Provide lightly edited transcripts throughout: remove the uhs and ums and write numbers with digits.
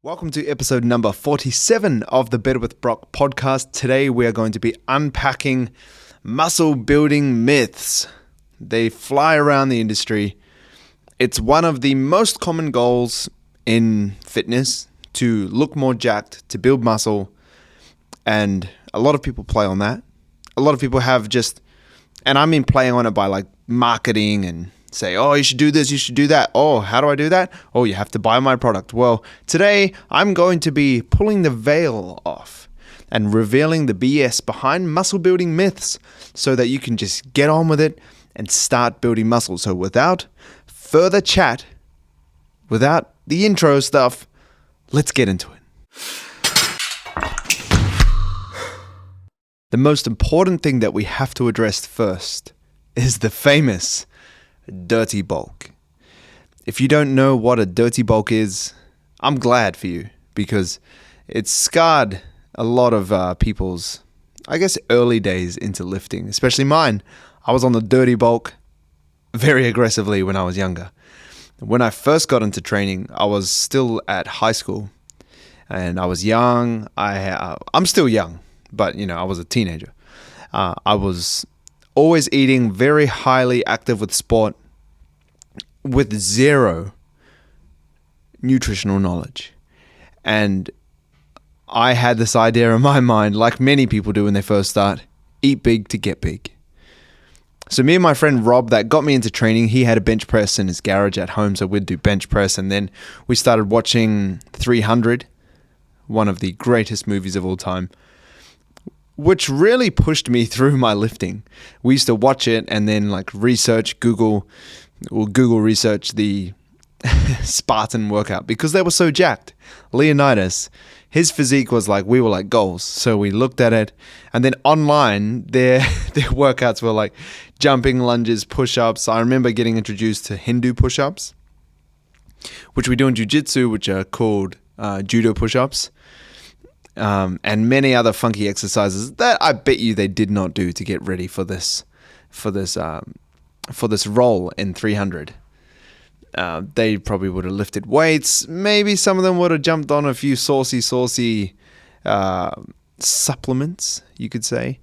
Welcome to episode number 47 of the Better with Brock podcast. Today we are going to be unpacking muscle building myths. They fly around the industry. It's one of the most common goals in fitness to look more jacked, to build muscle, and a lot of people play on that. A lot of people have and I mean playing on it by like marketing and say, oh, you should do this, you should do that. Oh, how do I do that? Oh, you have to buy my product. Well, today I'm going to be pulling the veil off and revealing the BS behind muscle building myths so that you can just get on with it and start building muscle. So without further chat, without the intro stuff, let's get into it. The most important thing that we have to address first is the famous dirty bulk. If you don't know what a dirty bulk is, I'm glad for you because it's scarred a lot of people's, early days into lifting, especially mine. I was on the dirty bulk very aggressively when I was younger. When I first got into training, I was still at high school and I was young. I'm still young, but I was a teenager. I was always eating, very highly active with sport, with zero nutritional knowledge. And I had this idea in my mind, like many people do when they first start, eat big to get big. So me and my friend Rob, that got me into training, he had a bench press in his garage at home, so we'd do bench press. And then we started watching 300, one of the greatest movies of all time, which really pushed me through my lifting. We used to watch it and then Google research the Spartan workout because they were so jacked. Leonidas, his physique was we were like goals. So we looked at it, and then online their workouts were like jumping, lunges, push-ups. I remember getting introduced to Hindu push-ups, which we do in jiu-jitsu, which are called judo push-ups. And many other funky exercises that I bet you they did not do to get ready for this role in 300. They probably would have lifted weights. Maybe some of them would have jumped on a few saucy supplements, you could say.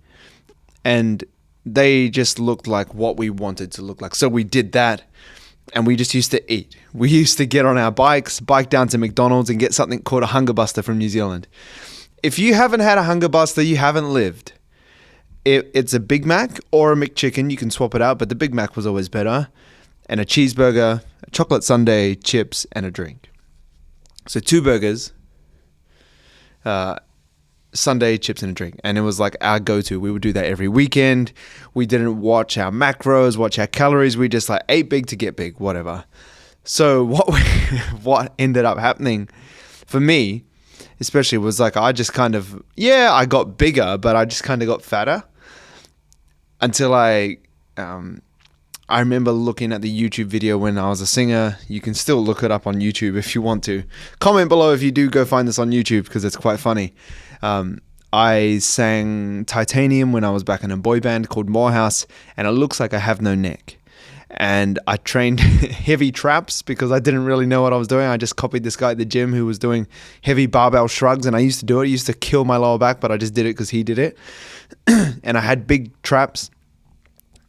And they just looked like what we wanted to look like. So we did that, and we just used to eat. We used to get on our bike down to McDonald's and get something called a Hunger Buster from New Zealand. If you haven't had a Hunger Buster, you haven't lived. It's a Big Mac or a McChicken. You can swap it out, but the Big Mac was always better. And a cheeseburger, a chocolate sundae, chips, and a drink. So 2 burgers, sundae, chips, and a drink. And it was like our go-to. We would do that every weekend. We didn't watch our macros, watch our calories. We just ate big to get big, whatever. So what ended up happening for me, especially, was I got bigger, but I just kind of got fatter until I remember looking at the YouTube video when I was a singer. You can still look it up on YouTube if you want to. Comment below if you do go find this on YouTube because it's quite funny. I sang Titanium when I was back in a boy band called Morehouse, and it looks like I have no neck. And I trained heavy traps because I didn't really know what I was doing. I just copied this guy at the gym who was doing heavy barbell shrugs, and I used to do it. I used to kill my lower back, but I just did it because he did it. And I had big traps,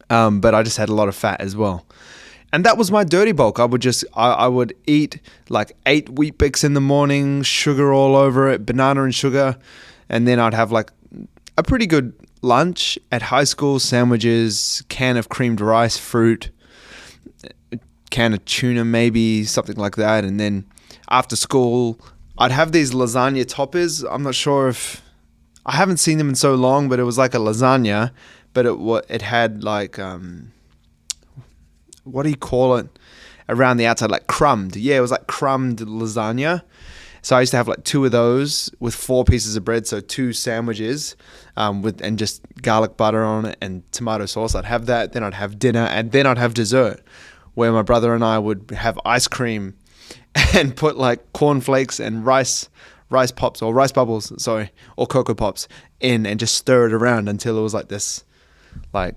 but I just had a lot of fat as well. And that was my dirty bulk. I would eat 8 Wheat Bix in the morning, sugar all over it, banana and sugar, and then I'd have a pretty good lunch at high school, sandwiches, can of creamed rice, fruit, can of tuna, maybe something like that. And then after school, I'd have these lasagna toppers. I'm not sure if I haven't seen them in so long, but it was like a lasagna, but it had what do you call it around the outside, crumbed. Yeah, it was crumbed lasagna. So I used to have 2 of those with 4 pieces of bread, so 2 sandwiches and just garlic butter on it and tomato sauce. I'd have that, then I'd have dinner, and then I'd have dessert, where my brother and I would have ice cream and put cornflakes and rice pops or rice bubbles, or Cocoa Pops in, and just stir it around until it was this, kind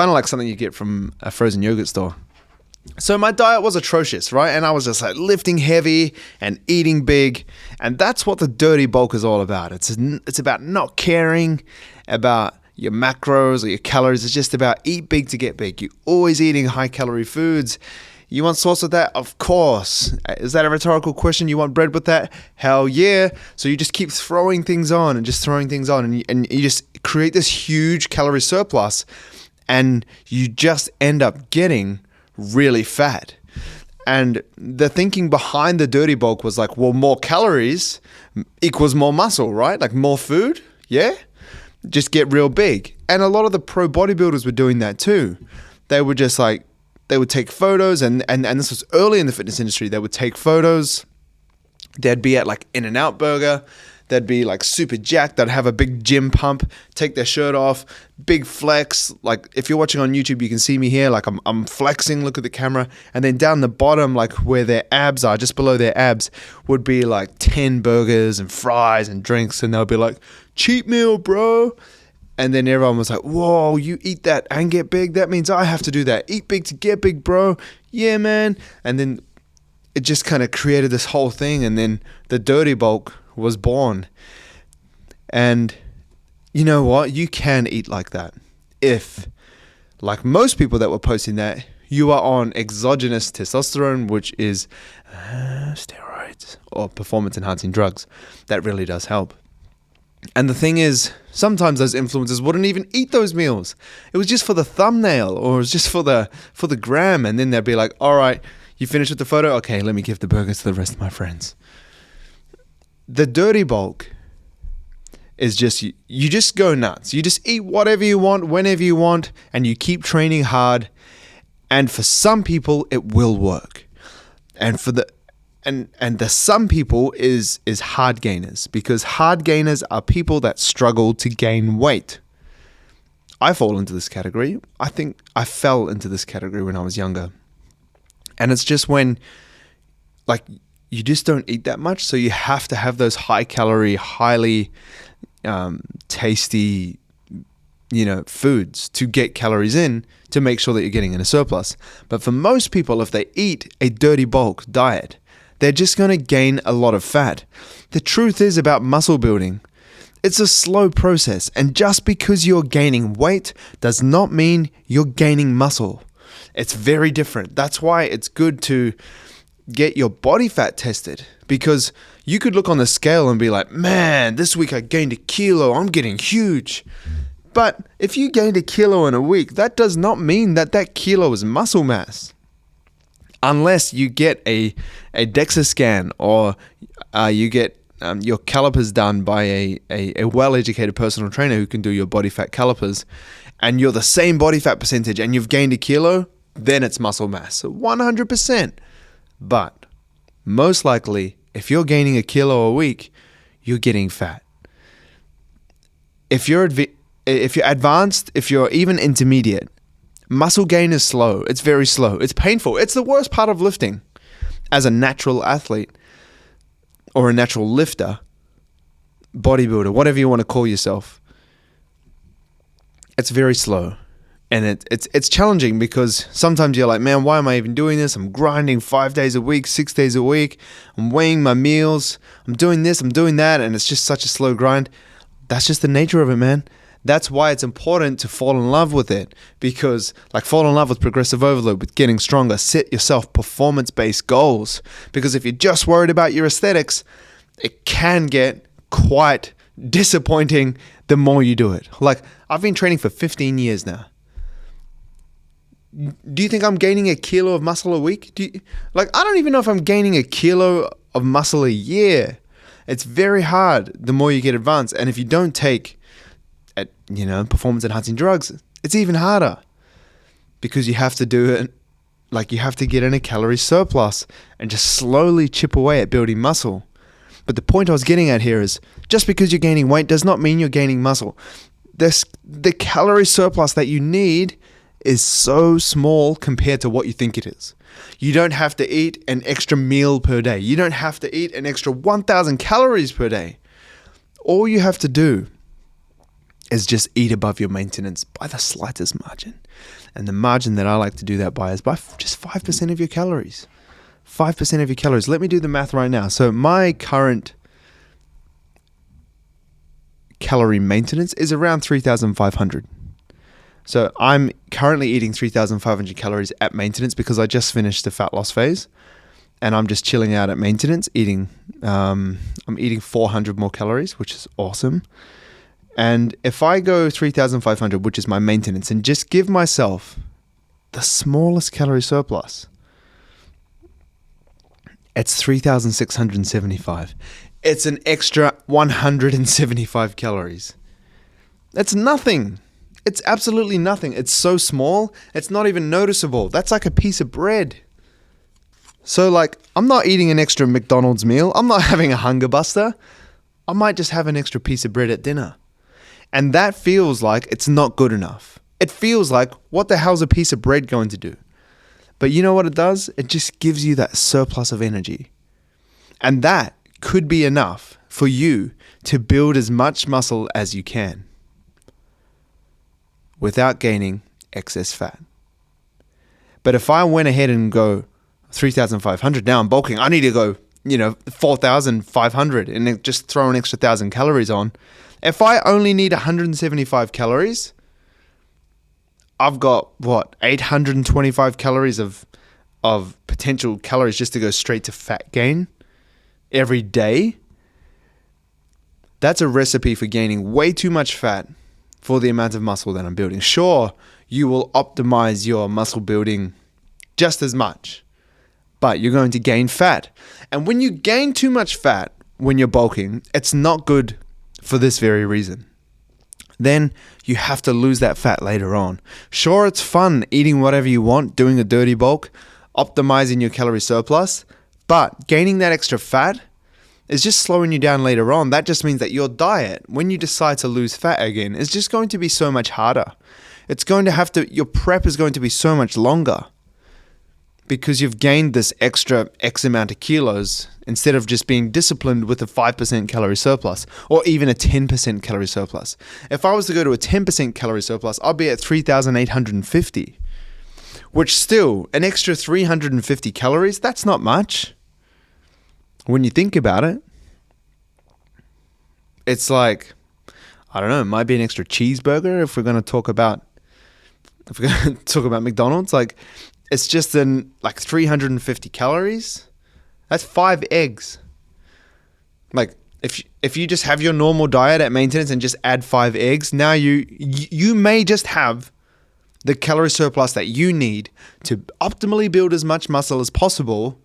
of like something you get from a frozen yogurt store. So my diet was atrocious, right? And I was just like lifting heavy and eating big. And that's what the dirty bulk is all about. It's about not caring about your macros or your calories. It's just about eat big to get big. You're always eating high calorie foods. You want sauce with that? Of course. Is that a rhetorical question? You want bread with that? Hell yeah. So you just keep throwing things on and just throwing things on. And you just create this huge calorie surplus. And you just end up getting really fat. And the thinking behind the dirty bulk was like, well, more calories equals more muscle, right? Like more food. Yeah. Just get real big. And a lot of the pro bodybuilders were doing that too. They were just like, they would take photos, and this was early in the fitness industry. They would take photos. They'd be at like In-N-Out Burger. They'd be like super jacked. They'd have a big gym pump, take their shirt off, big flex. Like if you're watching on YouTube, you can see me here. Like I'm flexing, look at the camera. And then down the bottom, like where their abs are, just below their abs, would be like 10 burgers and fries and drinks. And they'll be like, cheat meal, bro. And then everyone was like, whoa, you eat that and get big? That means I have to do that. Eat big to get big, bro. Yeah, man. And then it just kind of created this whole thing. And then the dirty bulk was born. And you know what? You can eat like that. If, like most people that were posting that, you are on exogenous testosterone, which is steroids or performance enhancing drugs. That really does help. And the thing is, sometimes those influencers wouldn't even eat those meals. It was just for the thumbnail, or it was just for the gram. And then they'd be like, all right, you finished with the photo? Okay, let me give the burgers to the rest of my friends. The dirty bulk is just, you just go nuts. You just eat whatever you want, whenever you want, and you keep training hard. And for some people, it will work. And for the some people is hard gainers, because hard gainers are people that struggle to gain weight. I fall into this category. I think I fell into this category when I was younger. And it's just when, like, you just don't eat that much, so you have to have those high calorie, highly tasty, foods to get calories in to make sure that you're getting in a surplus. But for most people, if they eat a dirty bulk diet, they're just going to gain a lot of fat. The truth is about muscle building, it's a slow process. And just because you're gaining weight does not mean you're gaining muscle. It's very different. That's why it's good to get your body fat tested, because you could look on the scale and be like, man, this week I gained a kilo. I'm getting huge. But if you gained a kilo in a week, that does not mean that kilo is muscle mass. Unless you get a DEXA scan, or you get your calipers done by a well-educated personal trainer who can do your body fat calipers, and you're the same body fat percentage and you've gained a kilo, then it's muscle mass, so 100%. But most likely, if you're gaining a kilo a week, you're getting fat. If you're advanced, if you're even intermediate, muscle gain is slow. It's very slow. It's painful. It's the worst part of lifting. As a natural athlete or a natural lifter, bodybuilder, whatever you want to call yourself, it's very slow. And it's challenging, because sometimes you're like, man, why am I even doing this? I'm grinding 5 days a week, 6 days a week. I'm weighing my meals. I'm doing this, I'm doing that. And it's just such a slow grind. That's just the nature of it, man. That's why it's important to fall in love with it, because fall in love with progressive overload, with getting stronger. Set yourself performance-based goals, because if you're just worried about your aesthetics, it can get quite disappointing the more you do it. I've been training for 15 years now. Do you think I'm gaining a kilo of muscle a week? I don't even know if I'm gaining a kilo of muscle a year. It's very hard the more you get advanced. And if you don't take performance enhancing drugs, it's even harder, because you have to do it. You have to get in a calorie surplus and just slowly chip away at building muscle. But the point I was getting at here is, just because you're gaining weight does not mean you're gaining muscle. The calorie surplus that you need is so small compared to what you think it is. You don't have to eat an extra meal per day. You don't have to eat an extra 1,000 calories per day. All you have to do is just eat above your maintenance by the slightest margin. And the margin that I like to do that by is by just 5% of your calories. 5% of your calories. Let me do the math right now. So my current calorie maintenance is around 3,500. So I'm currently eating 3,500 calories at maintenance because I just finished the fat loss phase, and I'm just chilling out at maintenance, eating. I'm eating 400 more calories, which is awesome. And if I go 3,500, which is my maintenance, and just give myself the smallest calorie surplus, it's 3,675. It's an extra 175 calories. That's nothing. It's absolutely nothing. It's so small, it's not even noticeable. That's like a piece of bread. So like, I'm not eating an extra McDonald's meal. I'm not having a hunger buster. I might just have an extra piece of bread at dinner. And that feels like it's not good enough. It feels like, what the hell's a piece of bread going to do? But you know what it does? It just gives you that surplus of energy. And that could be enough for you to build as much muscle as you can without gaining excess fat. But if I went ahead and go 3,500, now I'm bulking, I need to go, 4,500 and then just throw an extra 1,000 calories on. If I only need 175 calories, I've got 825 calories of potential calories just to go straight to fat gain every day. That's a recipe for gaining way too much fat for the amount of muscle that I'm building. Sure, you will optimize your muscle building just as much, but you're going to gain fat. And when you gain too much fat when you're bulking, it's not good for this very reason. Then you have to lose that fat later on. Sure, it's fun eating whatever you want, doing a dirty bulk, optimizing your calorie surplus, but gaining that extra fat is just slowing you down later on. That just means that your diet, when you decide to lose fat again, is just going to be so much harder. Your prep is going to be so much longer because you've gained this extra X amount of kilos instead of just being disciplined with a 5% calorie surplus or even a 10% calorie surplus. If I was to go to a 10% calorie surplus, I'll be at 3,850, which still, an extra 350 calories, that's not much. When you think about it, it's like, I don't know, it might be an extra cheeseburger if we're going to talk about McDonald's. Like, it's just 350 calories. That's 5 eggs. Like, if you just have your normal diet at maintenance and just add 5 eggs, now you may just have the calorie surplus that you need to optimally build as much muscle as possible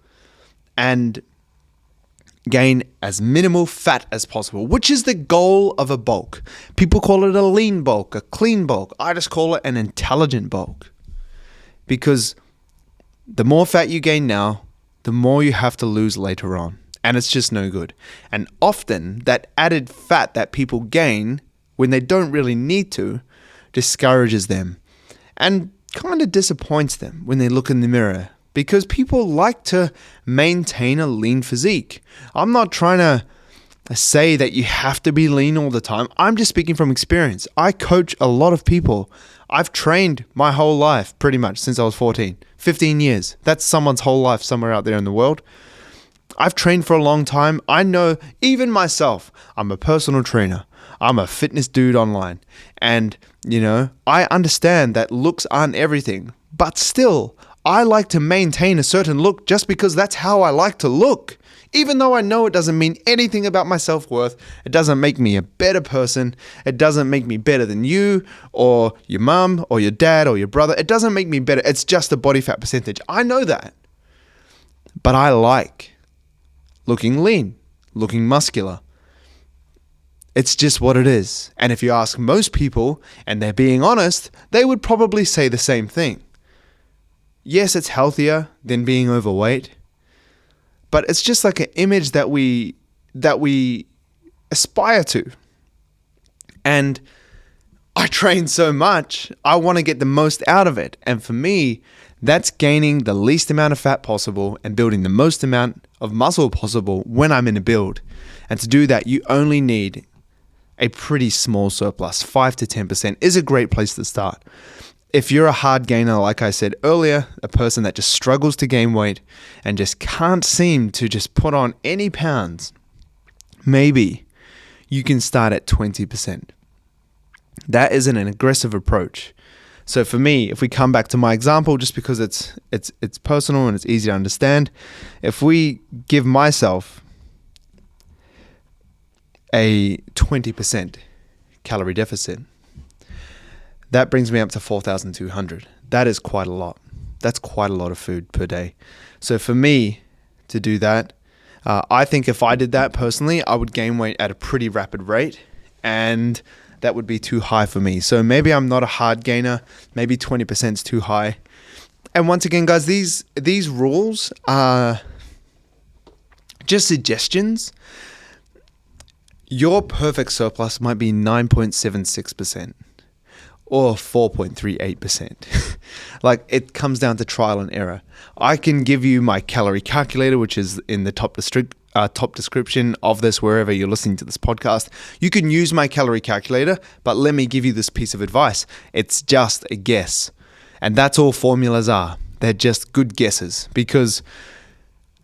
and gain as minimal fat as possible, which is the goal of a bulk. People call it a lean bulk, a clean bulk. I just call it an intelligent bulk, because the more fat you gain now, the more you have to lose later on, and it's just no good. And often that added fat that people gain when they don't really need to discourages them and kind of disappoints them when they look in the mirror, because people like to maintain a lean physique. I'm not trying to say that you have to be lean all the time. I'm just speaking from experience. I coach a lot of people. I've trained my whole life pretty much since I was 14, 15 years. That's someone's whole life somewhere out there in the world. I've trained for a long time. I know, even myself, I'm a personal trainer. I'm a fitness dude online. And, I understand that looks aren't everything, but still, I like to maintain a certain look just because that's how I like to look. Even though I know it doesn't mean anything about my self-worth, it doesn't make me a better person, it doesn't make me better than you or your mum or your dad or your brother. It doesn't make me better. It's just a body fat percentage. I know that. But I like looking lean, looking muscular. It's just what it is. And if you ask most people, and they're being honest, they would probably say the same thing. Yes, it's healthier than being overweight, but it's just like an image that we aspire to. And I train so much, I want to get the most out of it. And for me, that's gaining the least amount of fat possible and building the most amount of muscle possible when I'm in a build. And to do that, you only need a pretty small surplus. 5 to 10% is a great place to start. If you're a hard gainer, like I said earlier, a person that just struggles to gain weight and just can't seem to just put on any pounds, maybe you can start at 20%. That isn't an aggressive approach. So for me, if we come back to my example, just because it's personal and it's easy to understand, if we give myself a 20% calorie deficit, that brings me up to 4,200. That is quite a lot. That's quite a lot of food per day. So for me to do that, I think if I did that personally, I would gain weight at a pretty rapid rate, and that would be too high for me. So maybe I'm not a hard gainer. Maybe 20% is too high. And once again, guys, these rules are just suggestions. Your perfect surplus might be 9.76%. or 4.38%. Like, it comes down to trial and error. I can give you my calorie calculator, which is in the top description of this, wherever you're listening to this podcast. You can use my calorie calculator, but let me give you this piece of advice. It's just a guess. And that's all formulas are. They're just good guesses, because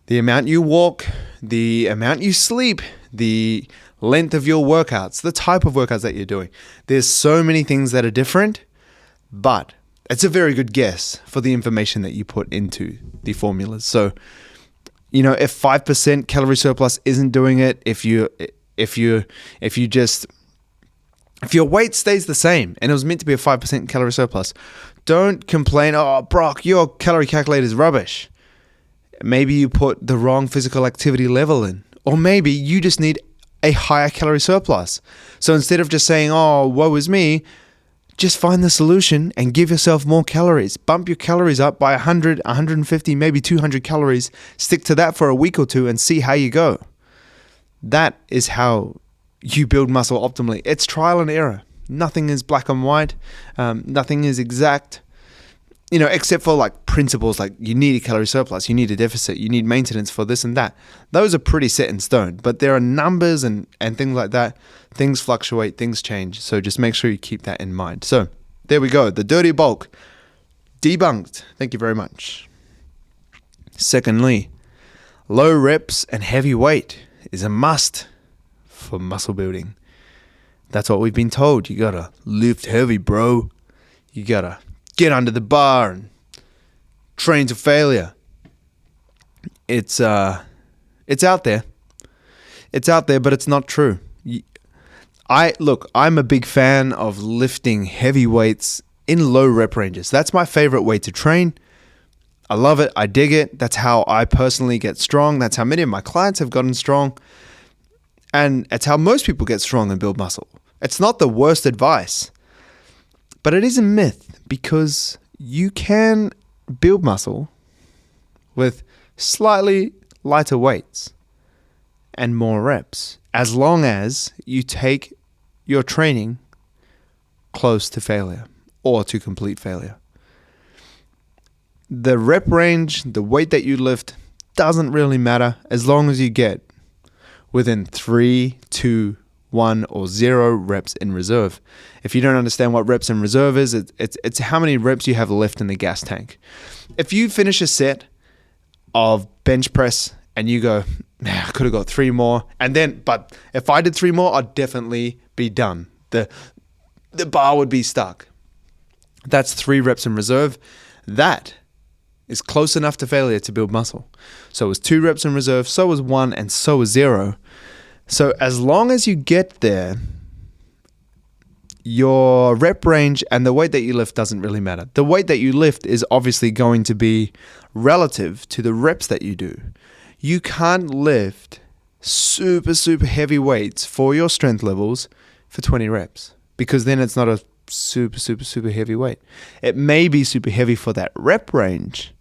the amount you walk, the amount you sleep, the length of your workouts, the type of workouts that you're doing. There's so many things that are different, but it's a very good guess for the information that you put into the formulas. So, if 5% calorie surplus isn't doing it, if your weight stays the same and it was meant to be a 5% calorie surplus, don't complain, "Oh, Brock, your calorie calculator is rubbish." Maybe you put the wrong physical activity level in, or maybe you just need a higher calorie surplus. So instead of just saying, "Oh, woe is me," just find the solution and give yourself more calories. Bump your calories up by 100, 150, maybe 200 calories. Stick to that for a week or two and see how you go. That is how you build muscle optimally. It's trial and error. Nothing is black and white. Nothing is exact. Except for like principles, like you need a calorie surplus, you need a deficit, you need maintenance for this and that. Those are pretty set in stone, but there are numbers and things like that. Things fluctuate, things change. So just make sure you keep that in mind. So there we go. The dirty bulk debunked. Thank you very much. Secondly, low reps and heavy weight is a must for muscle building. That's what we've been told. You gotta lift heavy, bro. You gotta get under the bar and train to failure. It's out there. It's out there, but it's not true. I'm a big fan of lifting heavy weights in low rep ranges. That's my favorite way to train. I love it. I dig it. That's how I personally get strong. That's how many of my clients have gotten strong. And it's how most people get strong and build muscle. It's not the worst advice, but it is a myth, because you can build muscle with slightly lighter weights and more reps, as long as you take your training close to failure or to complete failure. The rep range, the weight that you lift, doesn't really matter as long as you get within 3, 2, 1 or 0 reps in reserve. If you don't understand what reps in reserve is, it's how many reps you have left in the gas tank. If you finish a set of bench press and you go, "Man, I could have got 3 more," but if I did 3 more, I'd definitely be done. The bar would be stuck. That's 3 reps in reserve. That is close enough to failure to build muscle. So is 2 reps in reserve, so is 1, and so is 0. So as long as you get there, your rep range and the weight that you lift doesn't really matter. The weight that you lift is obviously going to be relative to the reps that you do. You can't lift super, super heavy weights for your strength levels for 20 reps, because then it's not a super, super, super heavy weight. It may be super heavy for that rep range,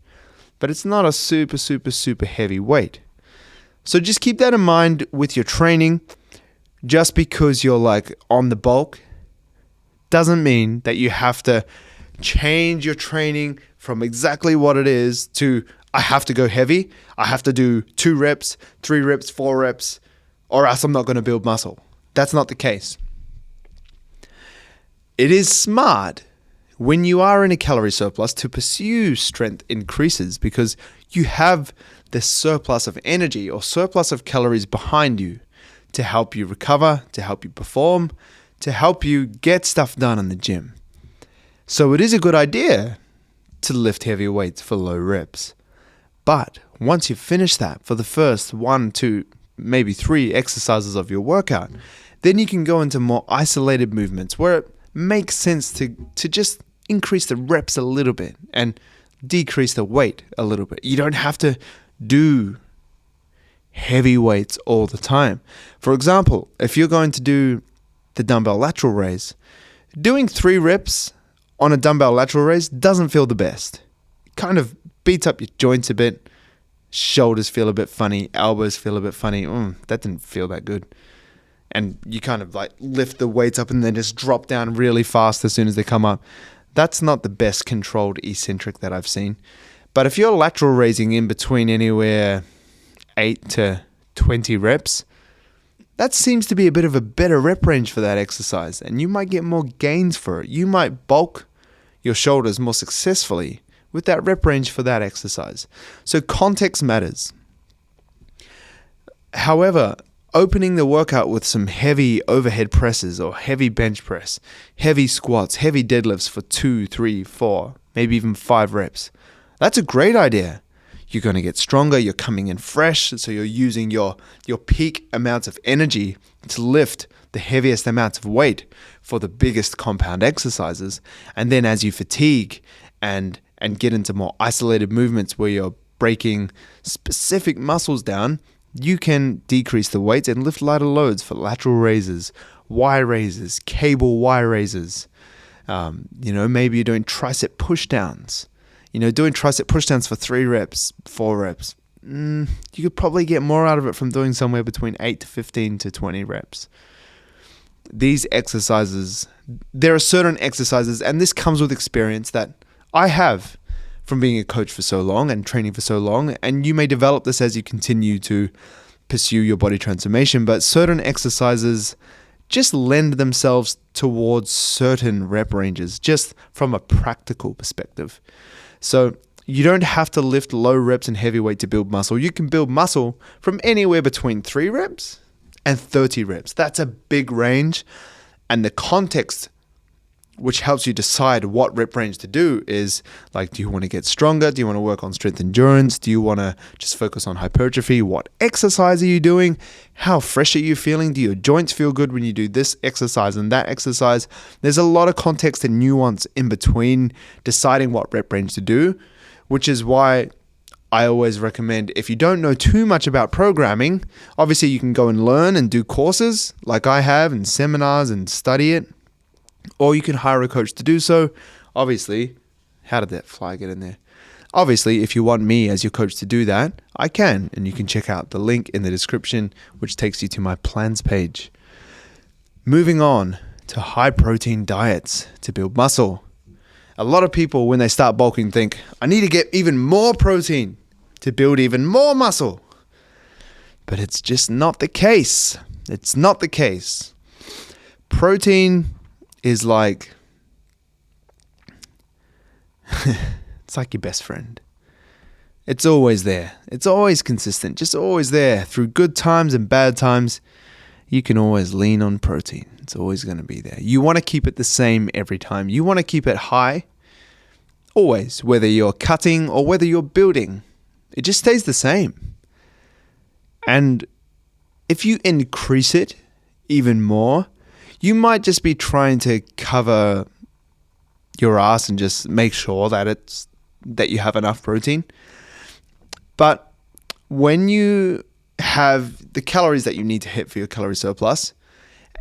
but it's not a super, super, super heavy weight. So just keep that in mind with your training. Just because you're like on the bulk doesn't mean that you have to change your training from exactly what it is to, I have to go heavy. I have to do 2 reps, 3 reps, 4 reps, or else I'm not going to build muscle. That's not the case. It is smart when you are in a calorie surplus to pursue strength increases because you have this surplus of energy or surplus of calories behind you to help you recover, to help you perform, to help you get stuff done in the gym. So it is a good idea to lift heavier weights for low reps. But once you finish that for the first 1, 2, maybe 3 exercises of your workout, then you can go into more isolated movements where it makes sense to just increase the reps a little bit and decrease the weight a little bit. You don't have to do heavy weights all the time. For example, if you're going to do the dumbbell lateral raise, doing 3 reps on a dumbbell lateral raise doesn't feel the best. It kind of beats up your joints a bit. Shoulders feel a bit funny. Elbows feel a bit funny. That didn't feel that good. And you kind of like lift the weights up and then just drop down really fast as soon as they come up. That's not the best controlled eccentric that I've seen. But if you're lateral raising in between anywhere 8 to 20 reps, that seems to be a bit of a better rep range for that exercise, and you might get more gains for it. You might bulk your shoulders more successfully with that rep range for that exercise. So context matters. However, opening the workout with some heavy overhead presses or heavy bench press, heavy squats, heavy deadlifts for 2, 3, 4, maybe even 5 reps, that's a great idea. You're going to get stronger, you're coming in fresh, so you're using your peak amounts of energy to lift the heaviest amounts of weight for the biggest compound exercises. And then as you fatigue and get into more isolated movements where you're breaking specific muscles down, you can decrease the weight and lift lighter loads for lateral raises, Y raises, cable Y raises. Maybe you're doing tricep push downs. Doing tricep push downs for 3 reps, 4 reps. You could probably get more out of it from doing somewhere between 8 to 15 to 20 reps. These exercises, there are certain exercises, and this comes with experience that I have from being a coach for so long and training for so long, and you may develop this as you continue to pursue your body transformation, but certain exercises just lend themselves towards certain rep ranges, just from a practical perspective. So you don't have to lift low reps and heavy weight to build muscle. You can build muscle from anywhere between 3 reps and 30 reps. That's a big range, and the context which helps you decide what rep range to do is like, do you want to get stronger? Do you want to work on strength endurance? Do you want to just focus on hypertrophy? What exercise are you doing? How fresh are you feeling? Do your joints feel good when you do this exercise and that exercise? There's a lot of context and nuance in between deciding what rep range to do, which is why I always recommend, if you don't know too much about programming, obviously you can go and learn and do courses like I have and seminars and study it. Or you can hire a coach to do so. Obviously, how did that fly get in there? Obviously, if you want me as your coach to do that, I can. And you can check out the link in the description, which takes you to my plans page. Moving on to high protein diets to build muscle. A lot of people, when they start bulking, think, I need to get even more protein to build even more muscle. But it's just not the case. It's not the case. Protein is like, it's like your best friend. It's always there. It's always consistent, just always there. Through good times and bad times, you can always lean on protein. It's always going to be there. You want to keep it the same every time. You want to keep it high, always, whether you're cutting or whether you're building. It just stays the same. And if you increase it even more, you might just be trying to cover your ass and just make sure that you have enough protein. But when you have the calories that you need to hit for your calorie surplus,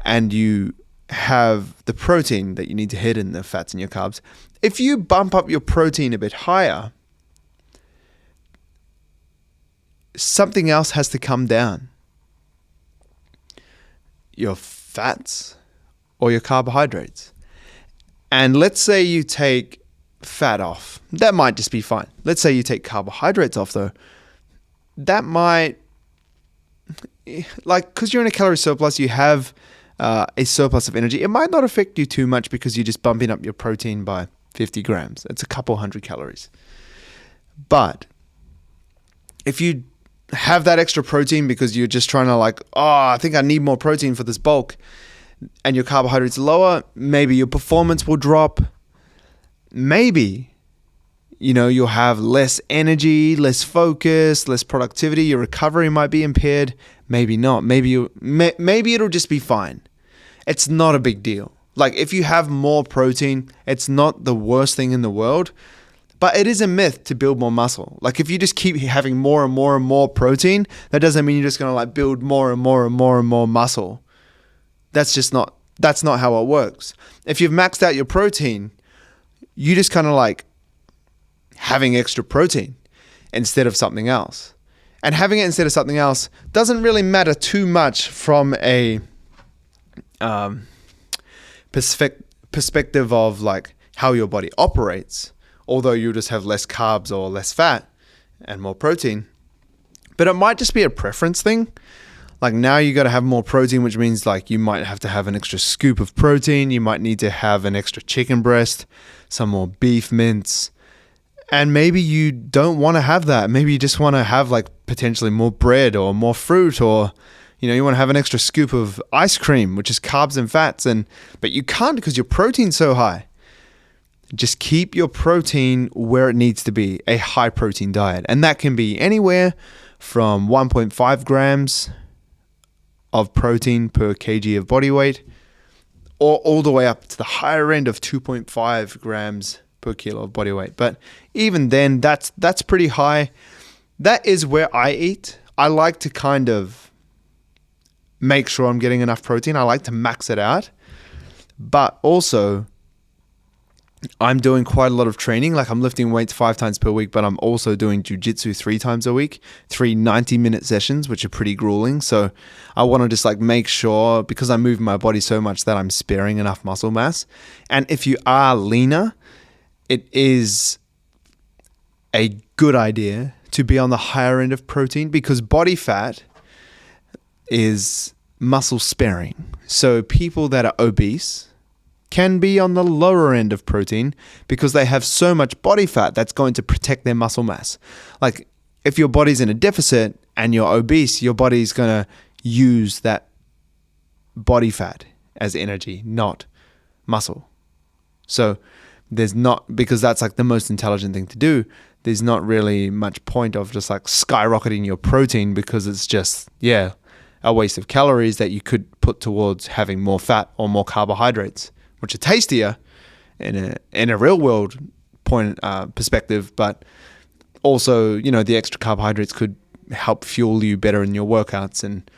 and you have the protein that you need to hit in the fats and your carbs, if you bump up your protein a bit higher, something else has to come down. Your fats or your carbohydrates. And let's say you take fat off. That might just be fine. Let's say you take carbohydrates off though. That might, like, because you're in a calorie surplus, you have a surplus of energy. It might not affect you too much because you're just bumping up your protein by 50 grams. It's a couple hundred calories. But if you have that extra protein because you're just trying to I think I need more protein for this bulk, and your carbohydrates are lower, maybe your performance will drop. Maybe, you'll have less energy, less focus, less productivity. Your recovery might be impaired. Maybe not. Maybe it'll just be fine. It's not a big deal. If you have more protein, it's not the worst thing in the world, but it is a myth to build more muscle. If you just keep having more and more and more protein, that doesn't mean you're just going to build more and more and more and more muscle. That's not how it works. If you've maxed out your protein, you just kind of having extra protein instead of something else. And having it instead of something else doesn't really matter too much from a perspective of how your body operates, although you just have less carbs or less fat and more protein. But it might just be a preference thing. Now you got to have more protein, which means you might have to have an extra scoop of protein. You might need to have an extra chicken breast, some more beef mince. And maybe you don't want to have that. Maybe you just want to have potentially more bread or more fruit, or you want to have an extra scoop of ice cream, which is carbs and fats. But you can't because your protein's so high. Just keep your protein where it needs to be, a high protein diet. And that can be anywhere from 1.5 grams of protein per kg of body weight, or all the way up to the higher end of 2.5 grams per kilo of body weight. But even then, that's pretty high. That is where I eat. I like to kind of make sure I'm getting enough protein. I like to max it out. But also, I'm doing quite a lot of training. I'm lifting weights 5 times per week, but I'm also doing jiu-jitsu 3 times a week, 3 90-minute sessions, which are pretty grueling. So I want to just make sure, because I'm moving my body so much, that I'm sparing enough muscle mass. And if you are leaner, it is a good idea to be on the higher end of protein, because body fat is muscle sparing. So people that are obese can be on the lower end of protein because they have so much body fat that's going to protect their muscle mass. If your body's in a deficit and you're obese, your body's going to use that body fat as energy, not muscle. So because that's the most intelligent thing to do, there's not really much point of just skyrocketing your protein, because it's just, a waste of calories that you could put towards having more fat or more carbohydrates, which are tastier in a real world perspective, but also, the extra carbohydrates could help fuel you better in your workouts and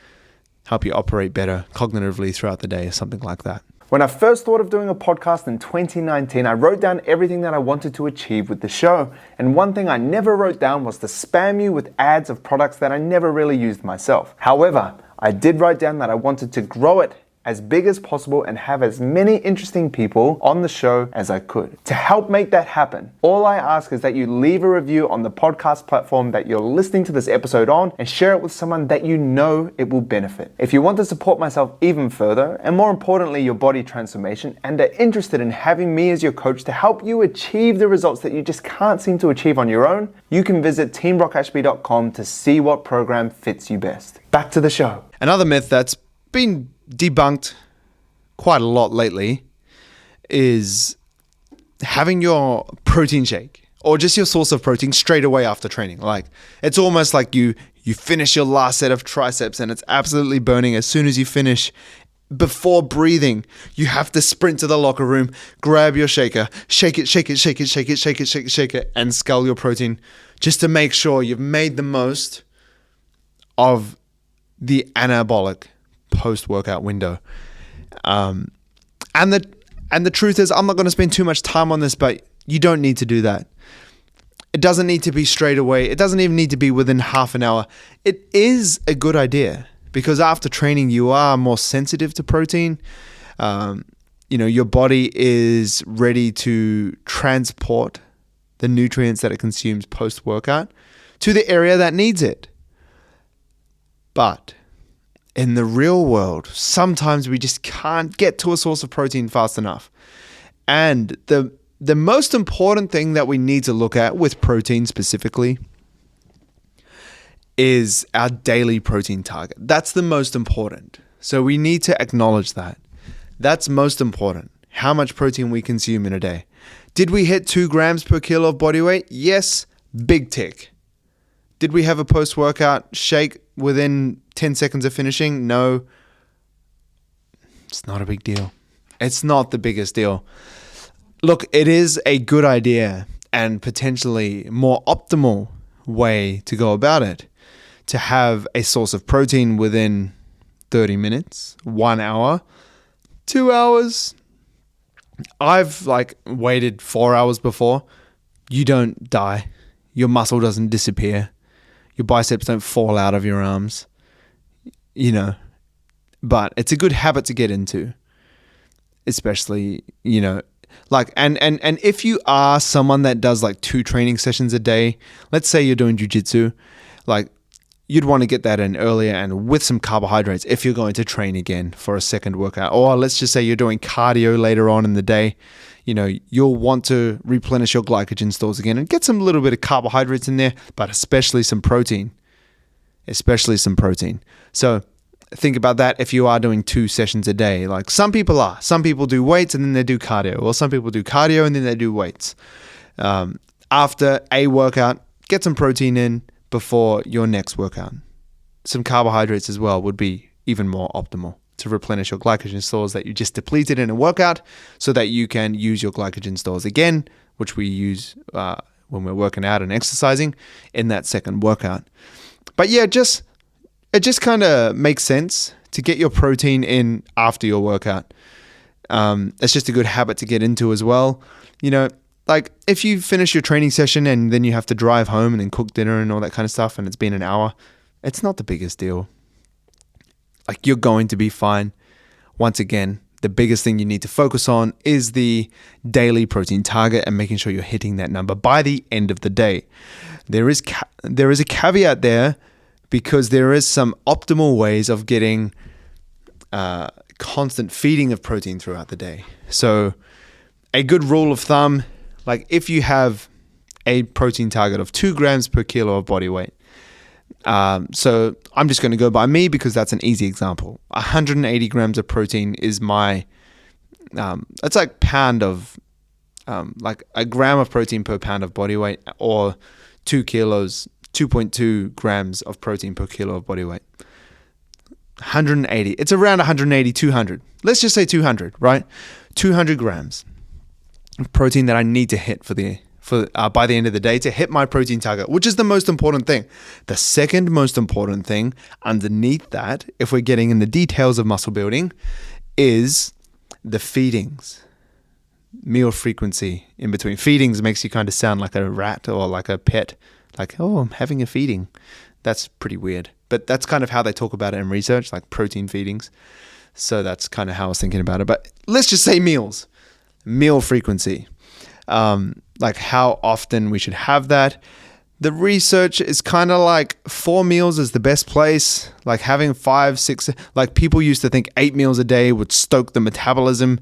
help you operate better cognitively throughout the day or something like that. When I first thought of doing a podcast in 2019, I wrote down everything that I wanted to achieve with the show. And one thing I never wrote down was to spam you with ads of products that I never really used myself. However, I did write down that I wanted to grow it as big as possible and have as many interesting people on the show as I could. To help make that happen, all I ask is that you leave a review on the podcast platform that you're listening to this episode on, and share it with someone that you know it will benefit. If you want to support myself even further, and more importantly your body transformation, and are interested in having me as your coach to help you achieve the results that you just can't seem to achieve on your own, you can visit teamrockashby.com to see what program fits you best. Back to the show. Another myth that's been debunked quite a lot lately is having your protein shake or just your source of protein straight away after training. It's almost like you finish your last set of triceps and it's absolutely burning. As soon as you finish, before breathing, you have to sprint to the locker room, grab your shaker, shake it, and scull your protein just to make sure you've made the most of the anabolic post-workout window. And the truth is, I'm not going to spend too much time on this, but you don't need to do that. It doesn't need to be straight away. It doesn't even need to be within half an hour. It is a good idea because after training, you are more sensitive to protein. Your body is ready to transport the nutrients that it consumes post-workout to the area that needs it. But in the real world, sometimes we just can't get to a source of protein fast enough. And the most important thing that we need to look at with protein specifically is our daily protein target. That's the most important. So we need to acknowledge that. That's most important. How much protein we consume in a day. Did we hit 2 grams per kilo of body weight? Yes, big tick. Did we have a post-workout shake within 10 seconds of finishing? No. It's not a big deal. It's not the biggest deal. Look, it is a good idea and potentially more optimal way to go about it, to have a source of protein within 30 minutes, 1 hour, 2 hours. I've waited 4 hours before. You don't die. Your muscle doesn't disappear. Your biceps don't fall out of your arms. But it's a good habit to get into, especially, and if you are someone that does 2 training sessions a day, let's say you're doing jiu-jitsu, you'd want to get that in earlier and with some carbohydrates if you're going to train again for a second workout. Or let's just say you're doing cardio later on in the day. You'll want to replenish your glycogen stores again and get some little bit of carbohydrates in there, but especially some protein. So think about that if you are doing 2 sessions a day. Some people are. Some people do weights and then they do cardio. Or some people do cardio and then they do weights. After a workout, get some protein in before your next workout. Some carbohydrates as well would be even more optimal to replenish your glycogen stores that you just depleted in a workout, so that you can use your glycogen stores again, which we use when we're working out and exercising in that second workout. But yeah, it just kind of makes sense to get your protein in after your workout. It's just a good habit to get into as well. If you finish your training session and then you have to drive home and then cook dinner and all that kind of stuff, and it's been an hour, it's not the biggest deal. You're going to be fine. Once again, the biggest thing you need to focus on is the daily protein target and making sure you're hitting that number by the end of the day. There is a caveat there, because there is some optimal ways of getting constant feeding of protein throughout the day. So a good rule of thumb, if you have a protein target of 2 grams per kilo of body weight. So I'm just going to go by me because that's an easy example. 180 grams of protein is my, it's pound of, a gram of protein per pound of body weight, or 2 kilos, 2.2 grams of protein per kilo of body weight. 180. It's around 180, 200. Let's just say 200, right? 200 grams of protein that I need to hit by the end of the day to hit my protein target, which is the most important thing. The second most important thing underneath that, if we're getting in the details of muscle building, is the feedings. Meal frequency in between. Feedings makes you kind of sound like a rat or like a pet. Oh, I'm having a feeding. That's pretty weird. But that's kind of how they talk about it in research, protein feedings. So that's kind of how I was thinking about it. But let's just say meals. Meal frequency. How often we should have that. The research is kind of 4 meals is the best place. Having 5, 6, people used to think 8 meals a day would stoke the metabolism.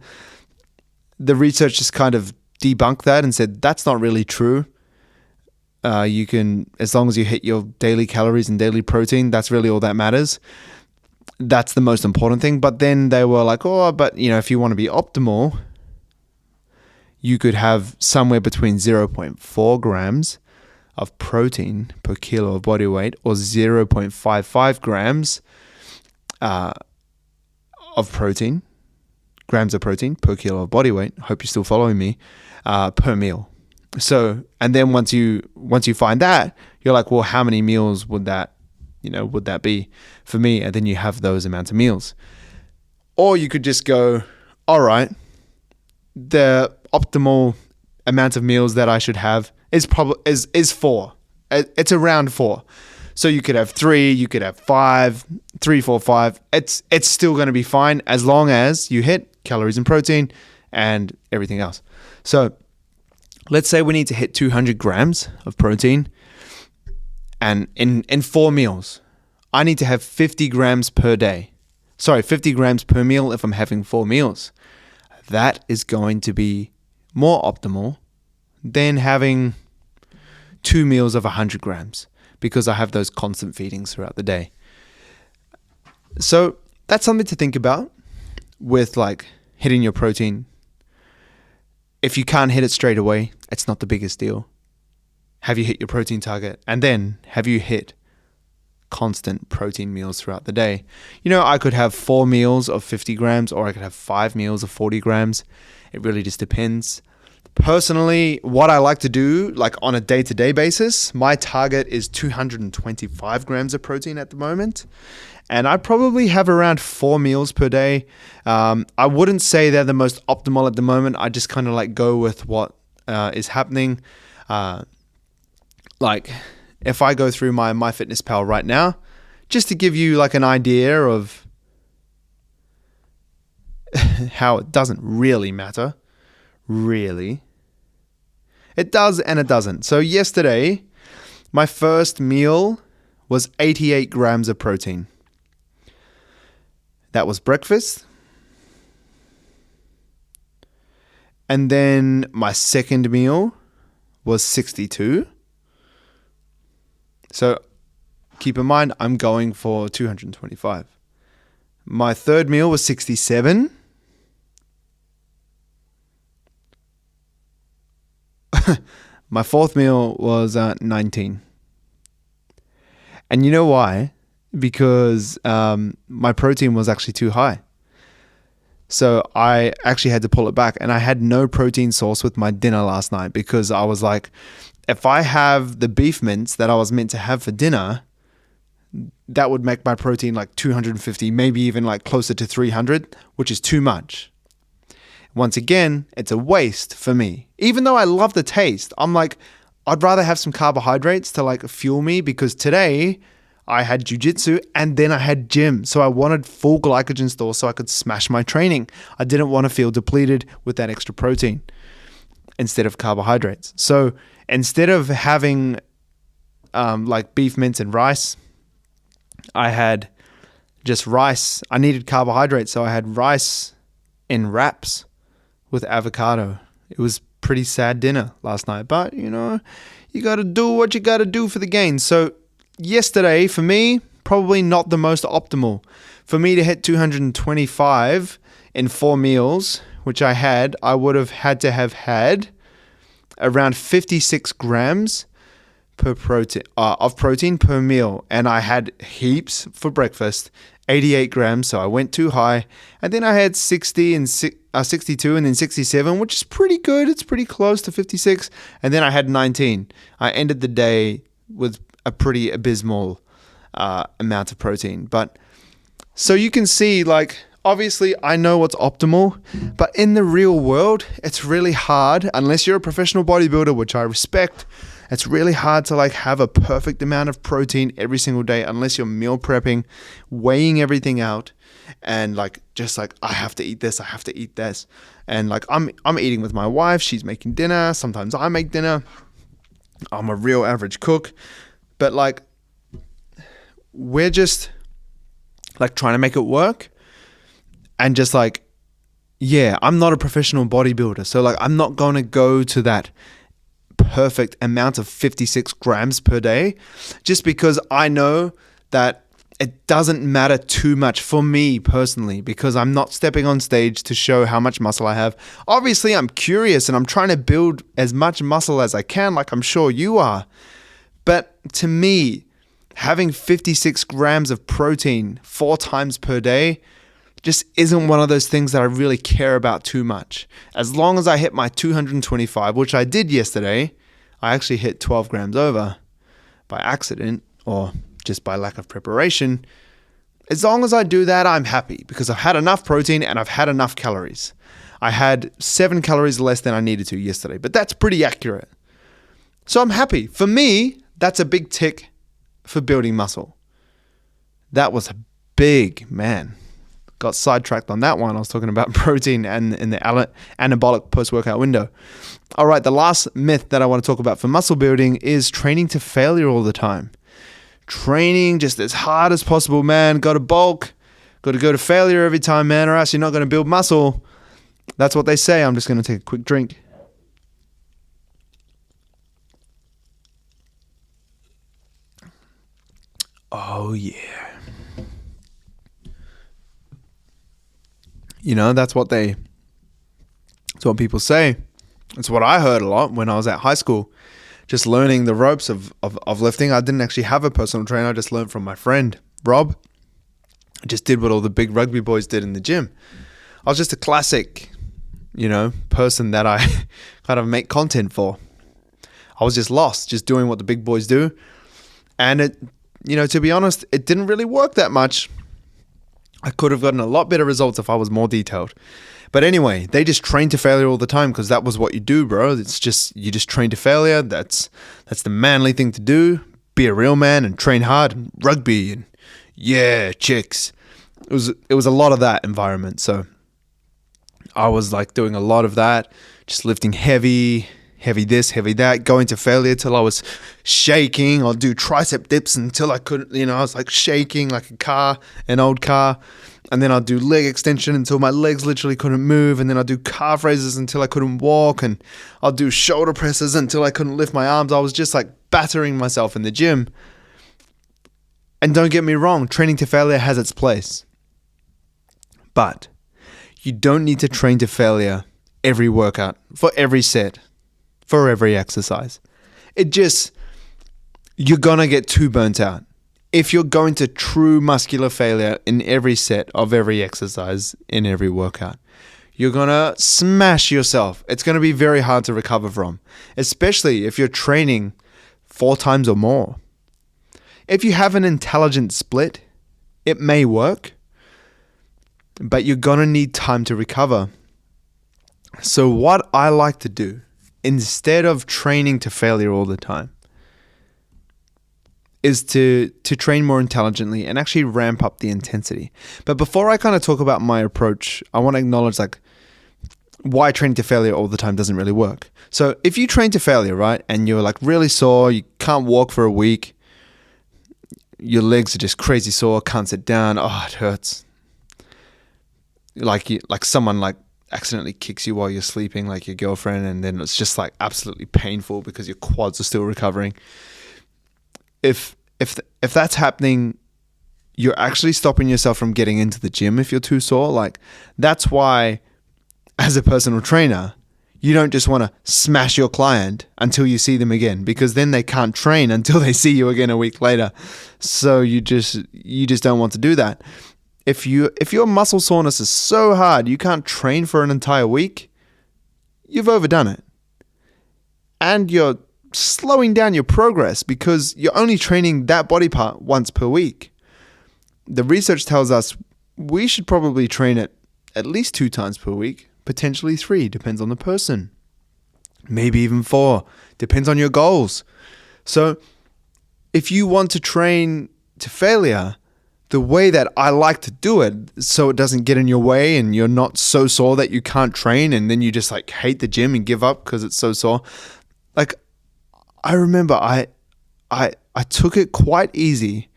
The research just kind of debunked that and said that's not really true. You can, as long as you hit your daily calories and daily protein, that's really all that matters. That's the most important thing. But then they were if you want to be optimal, you could have somewhere between 0.4 grams of protein per kilo of body weight, or 0.55 grams grams of protein per kilo of body weight. Hope you're still following me, per meal. So, and then once you find that, you're well, how many meals would that be for me? And then you have those amounts of meals. Or you could just go, all right, the optimal amount of meals that I should have is 4. It's around 4. So you could have 3, you could have 5, 3, 4, 5. It's still going to be fine as long as you hit calories and protein and everything else. So let's say we need to hit 200 grams of protein and in 4 meals. I need to have 50 grams per day. 50 grams per meal if I'm having 4 meals. That is going to be more optimal than having 2 meals of 100 grams because I have those constant feedings throughout the day. So that's something to think about with like hitting your protein. If you can't hit it straight away, it's not the biggest deal. Have you hit your protein target? And then have you hit constant protein meals throughout the day? I could have 4 meals of 50 grams or I could have 5 meals of 40 grams. It really just depends. Personally, what I like to do, like on a day-to-day basis, my target is 225 grams of protein at the moment. And I probably have around 4 meals per day. I wouldn't say they're the most optimal at the moment. I just kind of like go with what is happening. Like if I go through my MyFitnessPal right now, just to give you like an idea of how it doesn't really matter. Really. It does and it doesn't. So yesterday, my first meal was 88 grams of protein. That was breakfast. And then my second meal was 62. So keep in mind, I'm going for 225. My third meal was 67. My fourth meal was 19. And you know why? Because my protein was actually too high. So I actually had to pull it back, and I had no protein source with my dinner last night because I was like, if I have the beef mince that I was meant to have for dinner, that would make my protein like 250, maybe even like closer to 300, which is too much. Once again, it's a waste for me. Even though I love the taste, I'm like, I'd rather have some carbohydrates to like fuel me because today I had jiu-jitsu and then I had gym. So I wanted full glycogen store so I could smash my training. I didn't want to feel depleted with that extra protein instead of carbohydrates. So instead of having like beef mince and rice, I had just rice. I needed carbohydrates, so I had rice in wraps with avocado. It was pretty sad dinner last night, but you got to do what you got to do for the gain. So yesterday for me, probably not the most optimal. For me to hit 225 in 4 meals, which I would have had to have had around 56 grams of protein per meal. And I had heaps for breakfast, 88 grams, so I went too high. And then I had 62 and then 67, which is pretty good. It's pretty close to 56. And then I had 19. I ended the day with a pretty abysmal amount of protein. But so you can see, like, obviously I know what's optimal, but in the real world, it's really hard, unless you're a professional bodybuilder, which I respect. It's really hard to like have a perfect amount of protein every single day unless you're meal prepping, weighing everything out, and like just like I have to eat this, I have to eat this. And like I'm eating with my wife, she's making dinner, sometimes I make dinner. I'm a real average cook. But like we're just like trying to make it work. And just like, yeah, I'm not a professional bodybuilder. So like I'm not going to go to that perfect amount of 56 grams per day just because I know that it doesn't matter too much for me personally because I'm not stepping on stage to show how much muscle I have. Obviously, I'm curious and I'm trying to build as much muscle as I can, like I'm sure you are. But to me, having 56 grams of protein 4 times per day just isn't one of those things that I really care about too much. As long as I hit my 225, which I did yesterday, I actually hit 12 grams over by accident or just by lack of preparation. As long as I do that, I'm happy because I've had enough protein and I've had enough calories. I had 7 calories less than I needed to yesterday, but that's pretty accurate. So I'm happy. For me, that's a big tick for building muscle. That was a big, man. Got sidetracked on that one. I was talking about protein and in the anabolic post-workout window. All right, the last myth that I want to talk about for muscle building is training to failure all the time. training just as hard as possible, man. Got to bulk. Got to go to failure every time, man, or else you're not going to build muscle. That's what they say. I'm just going to take a quick drink. Oh, yeah. You know, that's what people say. It's what I heard a lot when I was at high school, just learning the ropes of lifting. I didn't actually have a personal trainer. I just learned from my friend, Rob. I just did what all the big rugby boys did in the gym. I was just a classic, person that I kind of make content for. I was just lost, just doing what the big boys do. And it, to be honest, it didn't really work that much. I could have gotten a lot better results if I was more detailed. But anyway, they just train to failure all the time because that was what you do, bro. It's just, you just train to failure. That's the manly thing to do. Be a real man and train hard and rugby and chicks. It was a lot of that environment. So I was like doing a lot of that, just lifting heavy this, heavy that, going to failure till I was shaking. I'll do tricep dips until I couldn't, I was like shaking like an old car. And then I'll do leg extension until my legs literally couldn't move. And then I'll do calf raises until I couldn't walk. And I'll do shoulder presses until I couldn't lift my arms. I was just like battering myself in the gym. And don't get me wrong, training to failure has its place. But you don't need to train to failure every workout, for every set, for every exercise. You're going to get too burnt out. If you're going to true muscular failure in every set of every exercise, in every workout, you're going to smash yourself. It's going to be very hard to recover from, especially if you're training 4 times or more. If you have an intelligent split, it may work, but you're going to need time to recover. So what I like to do, instead of training to failure all the time, is to train more intelligently and actually ramp up the intensity. But before I kind of talk about my approach, I want to acknowledge why training to failure all the time doesn't really work. So if you train to failure, right, and you're like really sore, you can't walk for a week, your legs are just crazy sore, can't sit down, it hurts. Like someone like accidentally kicks you while you're sleeping, like your girlfriend, and then it's just like absolutely painful because your quads are still recovering. If that's happening, you're actually stopping yourself from getting into the gym if you're too sore. Like, that's why, as a personal trainer, you don't just want to smash your client until you see them again, because then they can't train until they see you again a week later. So you just don't want to do that. If your muscle soreness is so hard you can't train for an entire week, you've overdone it. And you're slowing down your progress because you're only training that body part once per week. The research tells us we should probably train it at least 2 times per week, potentially 3, depends on the person. Maybe even 4, depends on your goals. So if you want to train to failure, the way that I like to do it so it doesn't get in your way and you're not so sore that you can't train and then you just like hate the gym and give up because it's so sore. Like, I remember I took it quite easy.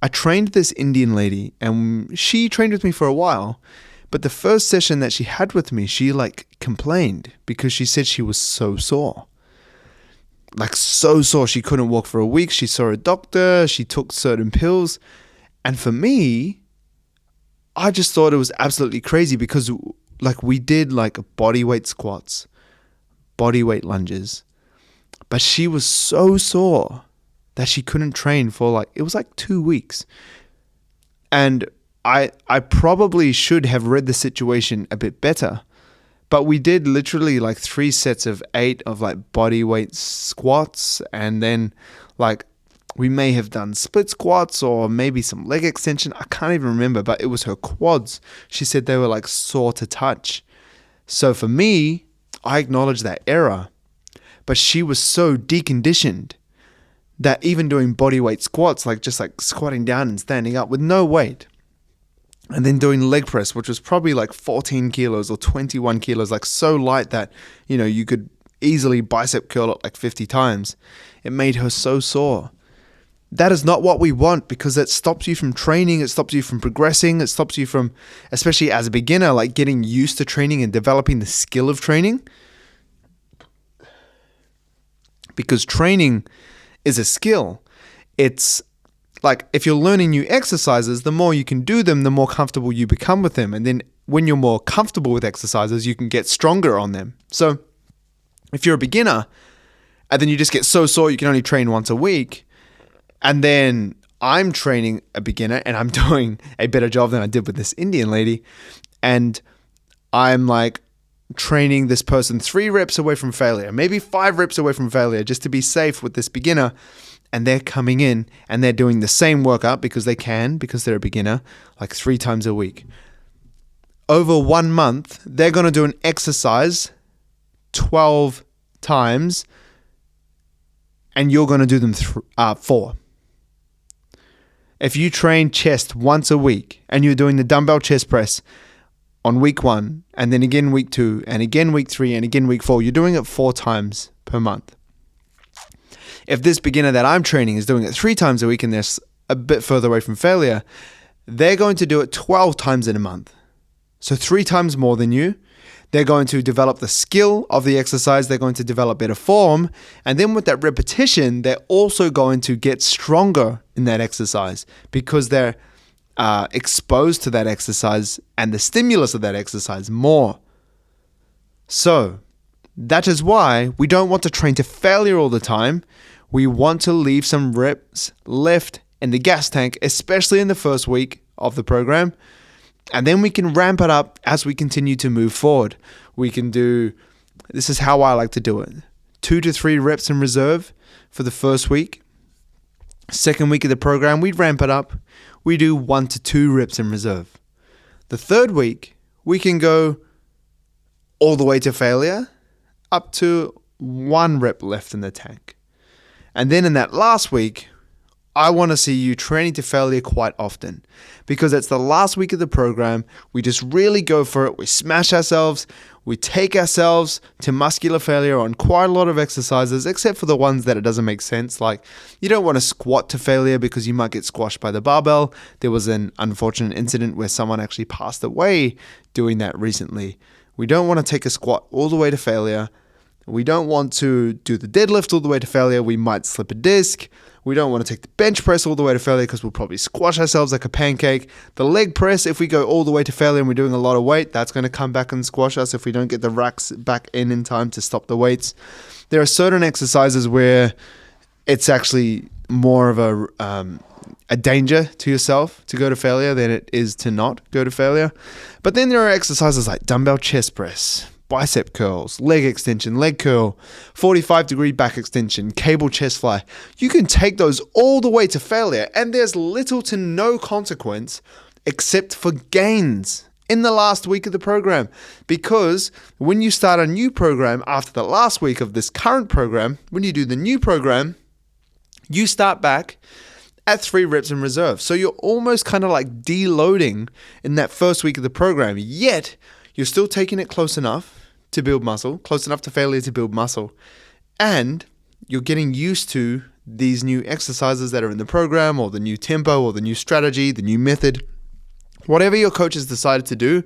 I trained this Indian lady and she trained with me for a while. But the first session that she had with me, she like complained because she said she was so sore. Like so sore. She couldn't walk for a week. She saw a doctor. She took certain pills. And for me, I just thought it was absolutely crazy because like we did like body weight squats, body weight lunges. But she was so sore that she couldn't train for it was like 2 weeks. And I probably should have read the situation a bit better. But we did literally like 3 sets of 8 of like body weight squats. And then like we may have done split squats or maybe some leg extension. I can't even remember, but it was her quads. She said they were like sore to touch. So for me, I acknowledge that error. But she was so deconditioned that even doing body weight squats, like just like squatting down and standing up with no weight, and then doing leg press, which was probably like 14 kilos or 21 kilos, like so light that, you could easily bicep curl it like 50 times. It made her so sore that is not what we want, because it stops you from training, it stops you from progressing, it stops you from, especially as a beginner, like getting used to training and developing the skill of training. Because training is a skill. It's like if you're learning new exercises, the more you can do them, the more comfortable you become with them. And then when you're more comfortable with exercises, you can get stronger on them. So if you're a beginner and then you just get so sore you can only train once a week, and then I'm training a beginner and I'm doing a better job than I did with this Indian lady, and I'm like training this person 3 reps away from failure, maybe 5 reps away from failure, just to be safe with this beginner, and they're coming in and they're doing the same workout because they're a beginner, like 3 times a week. Over 1 month, they're going to do an exercise 12 times, and you're going to do them 4. If you train chest once a week and you're doing the dumbbell chest press on week 1, and then again week 2, and again week 3, and again week 4, you're doing it 4 times per month. If this beginner that I'm training is doing it 3 times a week and they're a bit further away from failure, they're going to do it 12 times in a month. So 3 times more than you. They're going to develop the skill of the exercise. They're going to develop better form. And then with that repetition, they're also going to get stronger in that exercise because they're exposed to that exercise and the stimulus of that exercise more. So that is why we don't want to train to failure all the time. We want to leave some reps left in the gas tank, especially in the first week of the program. And then we can ramp it up as we continue to move forward. We can do, this is how I like to do it, 2 to 3 reps in reserve for the first week. Second week of the program, we ramp it up. We do 1 to 2 reps in reserve. The third week, we can go all the way to failure, up to 1 rep left in the tank. And then in that last week, I want to see you training to failure quite often, because it's the last week of the program. We just really go for it. We smash ourselves. We take ourselves to muscular failure on quite a lot of exercises, except for the ones that it doesn't make sense. Like you don't want to squat to failure because you might get squashed by the barbell. There was an unfortunate incident where someone actually passed away doing that recently. We don't want to take a squat all the way to failure. We don't want to do the deadlift all the way to failure. We might slip a disc. We don't want to take the bench press all the way to failure because we'll probably squash ourselves like a pancake. The leg press, if we go all the way to failure and we're doing a lot of weight, that's going to come back and squash us if we don't get the racks back in time to stop the weights. There are certain exercises where it's actually more of a danger to yourself to go to failure than it is to not go to failure. But then there are exercises like dumbbell chest press, bicep curls, leg extension, leg curl, 45-degree back extension, cable chest fly. You can take those all the way to failure, and there's little to no consequence except for gains in the last week of the program. Because when you start a new program after the last week of this current program, when you do the new program, you start back at 3 reps in reserve. So you're almost kind of like deloading in that first week of the program, yet you're still taking it close enough to build muscle, close enough to failure to build muscle. And you're getting used to these new exercises that are in the program, or the new tempo, or the new strategy, the new method. Whatever your coach has decided to do,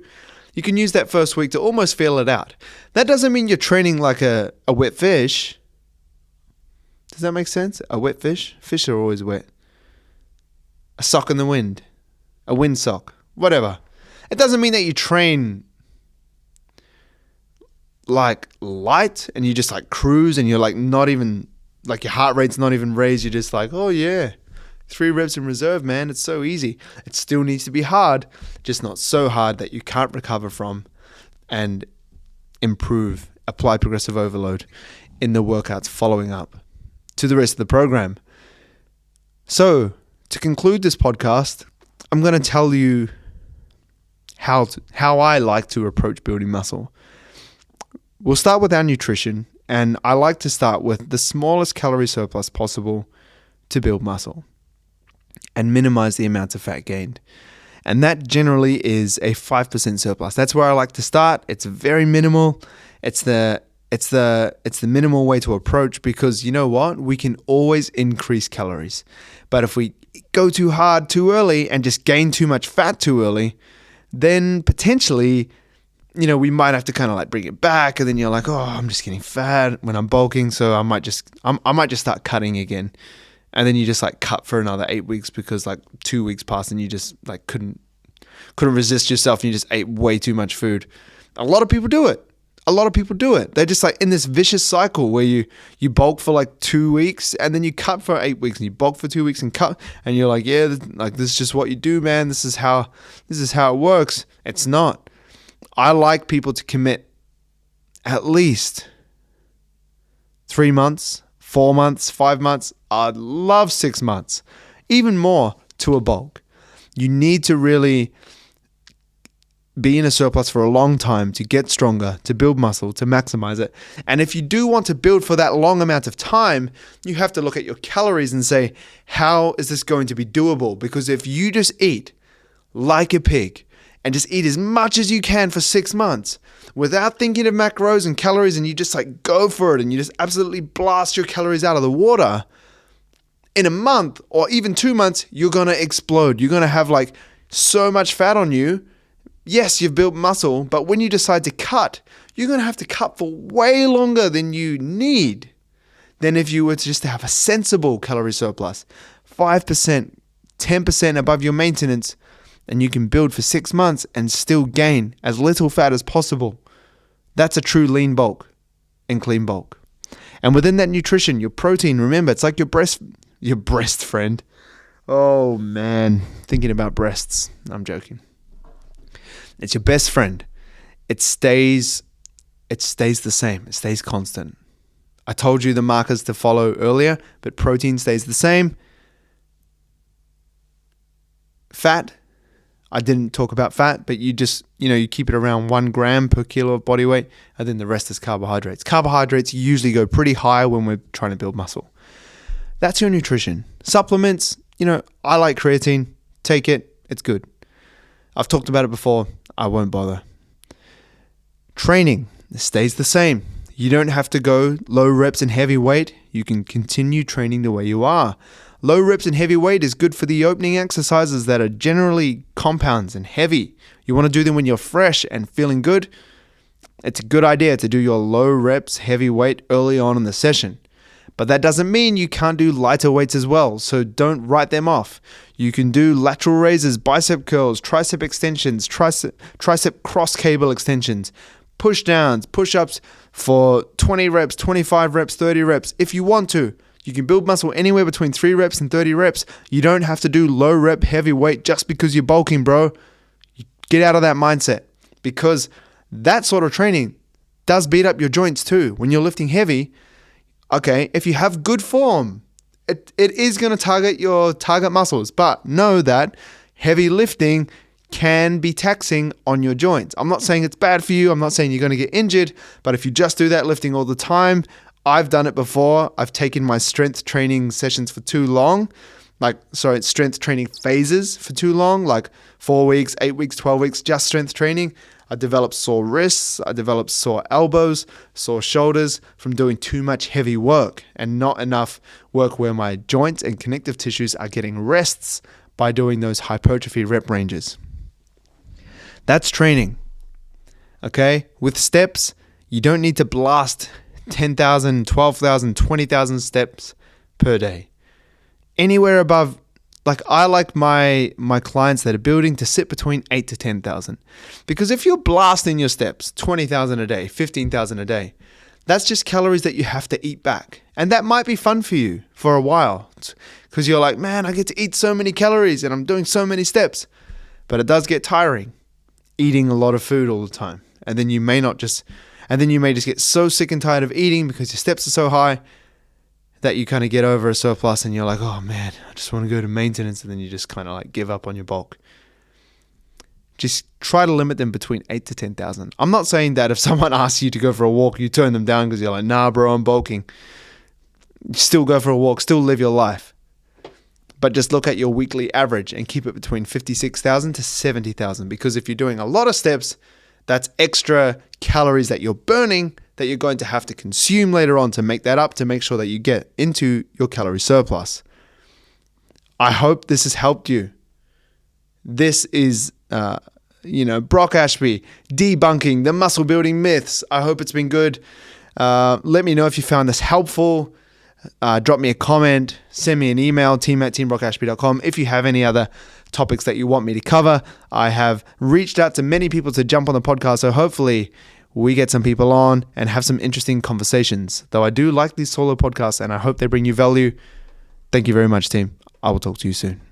you can use that first week to almost feel it out. That doesn't mean you're training like a wet fish. Does that make sense? A wet fish? Fish are always wet. A sock in the wind. A wind sock. Whatever. It doesn't mean that you train like light and you just like cruise and you're like not even, like your heart rate's not even raised. You're just like, oh yeah, 3 reps in reserve, man. It's so easy. It still needs to be hard, just not so hard that you can't recover from and improve, apply progressive overload in the workouts following up to the rest of the program. So to conclude this podcast, I'm going to tell you how I like to approach building muscle. We'll start with our nutrition, and I like to start with the smallest calorie surplus possible to build muscle and minimize the amounts of fat gained. And that generally is a 5% surplus. That's where I like to start. It's very minimal. It's the minimal way to approach, because you know what? We can always increase calories. But if we go too hard too early and just gain too much fat too early, then potentially, we might have to kind of like bring it back, and then you're like, oh, I'm just getting fat when I'm bulking, so I might just start cutting again, and then you just like cut for another 8 weeks because like 2 weeks passed and you just like couldn't resist yourself and you just ate way too much food. A lot of people do it. They're just like in this vicious cycle where you bulk for like 2 weeks and then you cut for 8 weeks, and you bulk for 2 weeks and cut, and you're like, yeah, like this is just what you do, man. This is how it works. It's not. I like people to commit at least 3 months, 4 months, 5 months. I'd love 6 months, even more, to a bulk. You need to really be in a surplus for a long time to get stronger, to build muscle, to maximize it. And if you do want to build for that long amount of time, you have to look at your calories and say, how is this going to be doable? Because if you just eat like a pig and just eat as much as you can for 6 months without thinking of macros and calories, and you just like go for it and you just absolutely blast your calories out of the water, in a month or even 2 months, you're going to explode. You're going to have like so much fat on you. Yes, you've built muscle, but when you decide to cut, you're going to have to cut for way longer than you need than if you were to just have a sensible calorie surplus, 5%, 10% above your maintenance, and you can build for 6 months and still gain as little fat as possible. That's a true lean bulk and clean bulk. And within that nutrition, your protein, remember, it's like your breast friend. Oh man, thinking about breasts. I'm joking. It's your best friend. It stays the same. It stays constant. I told you the markers to follow earlier, but protein stays the same. Fat, I didn't talk about fat, but you just, you keep it around 1 gram per kilo of body weight, and then the rest is carbohydrates. Carbohydrates usually go pretty high when we're trying to build muscle. That's your nutrition. Supplements, I like creatine. Take it. It's good. I've talked about it before. I won't bother. Training stays the same. You don't have to go low reps and heavy weight. You can continue training the way you are. Low reps and heavy weight is good for the opening exercises that are generally compounds and heavy. You want to do them when you're fresh and feeling good. It's a good idea to do your low reps, heavy weight early on in the session. But that doesn't mean you can't do lighter weights as well, so don't write them off. You can do lateral raises, bicep curls, tricep extensions, tricep cross cable extensions, push downs, push-ups for 20 reps, 25 reps, 30 reps. If you want to, you can build muscle anywhere between 3 reps and 30 reps. You don't have to do low rep heavy weight just because you're bulking, bro. Get out of that mindset, because that sort of training does beat up your joints too. When you're lifting heavy, okay, if you have good form, it is going to target your target muscles, but know that heavy lifting can be taxing on your joints. I'm not saying it's bad for you. I'm not saying you're going to get injured, but if you just do that lifting all the time, I've done it before. I've taken my strength training sessions for too long, strength training phases for too long, like 4 weeks, 8 weeks, 12 weeks, just strength training. I developed sore wrists, I developed sore elbows, sore shoulders from doing too much heavy work and not enough work where my joints and connective tissues are getting rests by doing those hypertrophy rep ranges. That's training. Okay? With steps, you don't need to blast 10,000, 12,000, 20,000 steps per day. Anywhere above, I like my clients that are building to sit between 8 to 10,000. Because if you're blasting your steps, 20,000 a day, 15,000 a day, that's just calories that you have to eat back. And that might be fun for you for a while, because you're like, man, I get to eat so many calories and I'm doing so many steps. But it does get tiring, eating a lot of food all the time. And then you may just get so sick and tired of eating because your steps are so high that you kind of get over a surplus and you're like, oh man, I just want to go to maintenance, and then you just kind of like give up on your bulk. Just try to limit them between 8 to 10,000. I'm not saying that if someone asks you to go for a walk, you turn them down because you're like, nah bro, I'm bulking. Still go for a walk, still live your life. But just look at your weekly average and keep it between 56,000 to 70,000, because if you're doing a lot of steps, that's extra calories that you're burning that you're going to have to consume later on to make that up, to make sure that you get into your calorie surplus. I hope this has helped you. This is, Brock Ashby debunking the muscle building myths. I hope it's been good. Let me know if you found this helpful. Drop me a comment, send me an email, team@teambrockashby.com. If you have any other topics that you want me to cover, I have reached out to many people to jump on the podcast, so hopefully we get some people on and have some interesting conversations. Though I do like these solo podcasts and I hope they bring you value. Thank you very much, team. I will talk to you soon.